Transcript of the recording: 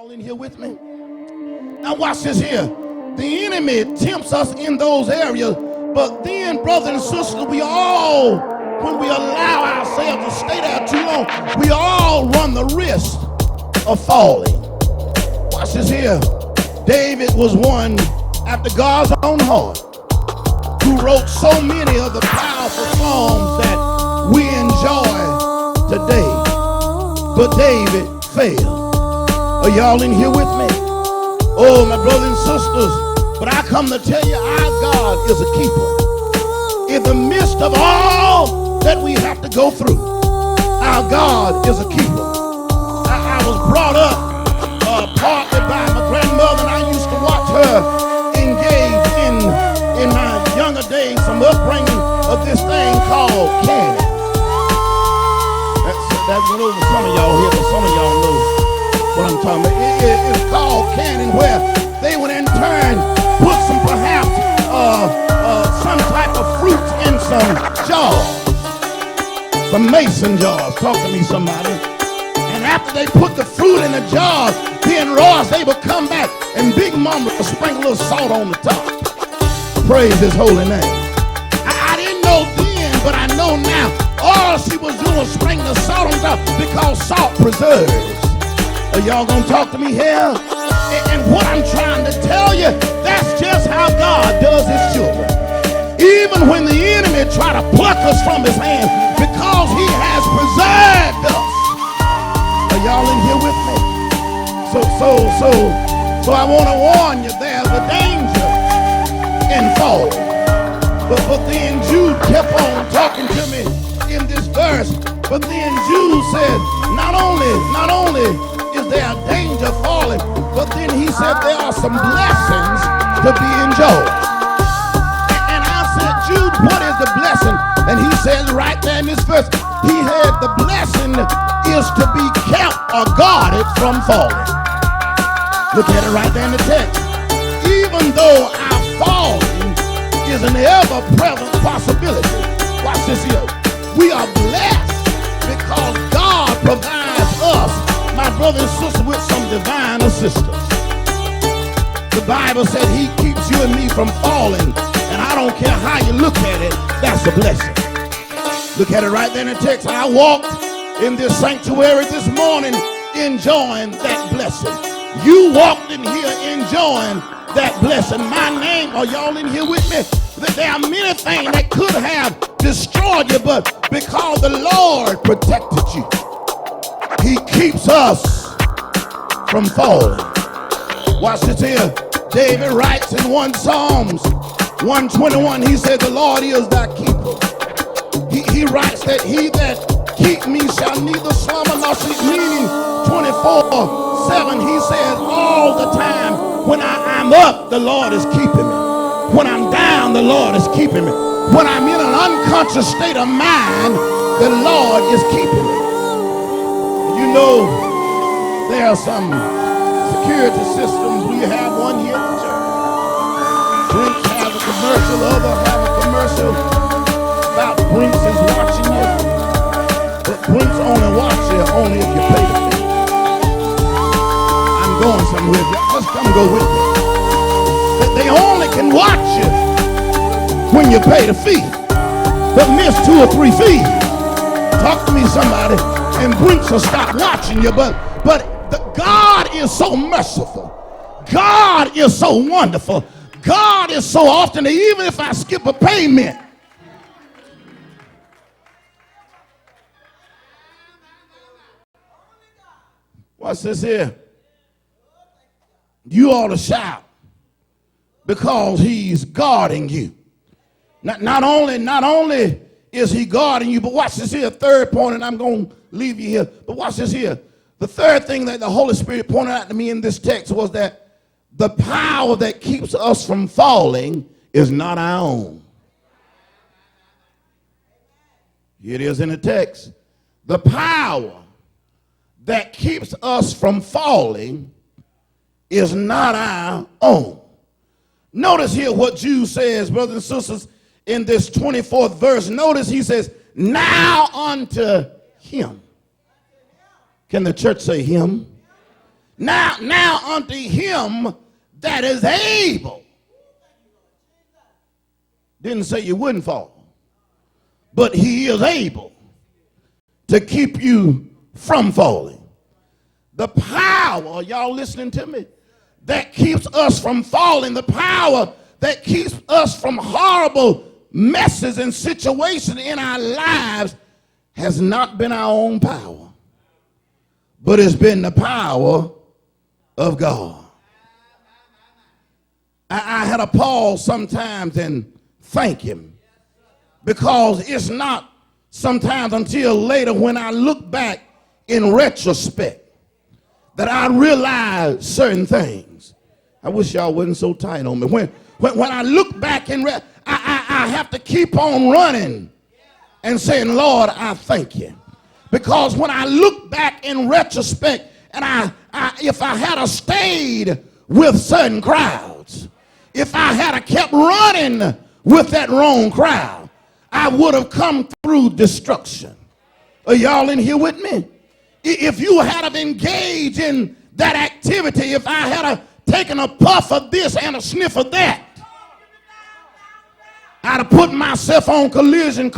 Y'all in here with me? Now watch this here. The enemy tempts us in those areas, but then, brothers and sisters, we all, when we allow ourselves to stay there too long, we all run the risk of falling. Watch this here. David was one after God's own heart, who wrote so many of the powerful songs that we enjoy today. But David failed. Are y'all in here with me? Oh, my brothers and sisters, but I come to tell you, our God is a keeper. In the midst of all that we have to go through, our God is a keeper. I was brought up partly by my grandmother, and I used to watch her engage in my younger days some upbringing of this thing called candy. That went over some of y'all here, but some of y'all know what I'm talking about. It's called canning, where they would in turn put some perhaps some type of fruit in some jars, some mason jars. Talk to me, somebody. And after they put the fruit in the jar, then Ross, they would come back and Big Mama would sprinkle a little salt on the top. Praise his holy name. I didn't know then, but I know now. All she was doing was sprinkling the salt on top because salt preserves. Are y'all gonna talk to me here? And what I'm trying to tell you, that's just how God does his children. Even when the enemy try to pluck us from his hand, because he has preserved us. Are y'all in here with me? So I want to warn you, there's a danger in falling. But then Jude kept on talking to me in this verse. But then Jude said, not only is there a danger of falling, but then he said there are some blessings to be enjoyed. And I said, Jude, what is the blessing? And he says right there in this verse, he had the blessing is to be kept or guarded from falling. Look at it right there in the text. Even though our falling is an ever-present possibility, watch this here, we are blessed because God provides us, my brother and sister, with some divine assistance. The Bible said he keeps you and me from falling, and I don't care how you look at it, that's a blessing. Look at it right there in the text. I walked in this sanctuary this morning enjoying that blessing. You walked in here enjoying that blessing. My name, are y'all in here with me? There are many things that could have destroyed you, but because the Lord protected you, he keeps us from falling. Watch this here. David writes in 1 Psalms 121, he said, the Lord is thy keeper. He writes that he that keep me shall neither slumber nor sleep, meaning 24/7. He says all the time, when I'm up, the Lord is keeping me. When I'm down, the Lord is keeping me. When I'm in an unconscious state of mind, the Lord is keeping me. You know, there are some security systems. We have one here at the church. Brinks has a commercial, other have a commercial about Brinks is watching you. But Brinks only watch you only if you pay the fee. I'm going somewhere. Just come go with me. They only can watch you when you pay the fee. But miss 2 or 3 fees. Talk to me, somebody, and Brinks will stop watching you. But God is so merciful. God is so wonderful. God is so often that even if I skip a payment, watch this here. You ought to shout because he's guarding you. Not only is he guarding you, but watch this here. Third point, and I'm going to leave you here. But watch this here. The third thing that the Holy Spirit pointed out to me in this text was that the power that keeps us from falling is not our own. It is in the text. The power that keeps us from falling is not our own. Notice here what Jude says, brothers and sisters, in this 24th verse. Notice he says, now unto him. Can the church say him? Now unto him that is able. Didn't say you wouldn't fall, but he is able to keep you from falling. The power, y'all listening to me, that keeps us from falling, the power that keeps us from horrible messes and situations in our lives has not been our own power, but it's been the power of God. I had to pause sometimes and thank him, because it's not sometimes until later when I look back in retrospect that I realize certain things. I wish y'all wasn't so tight on me. When I look back in I have to keep on running and saying, Lord, I thank you. Because when I look back in retrospect, and if I had stayed with certain crowds, if I had kept running with that wrong crowd, I would have come through destruction. Are y'all in here with me? If you had engaged in that activity, if I had taken a puff of this and a sniff of that, I'd have put myself on collision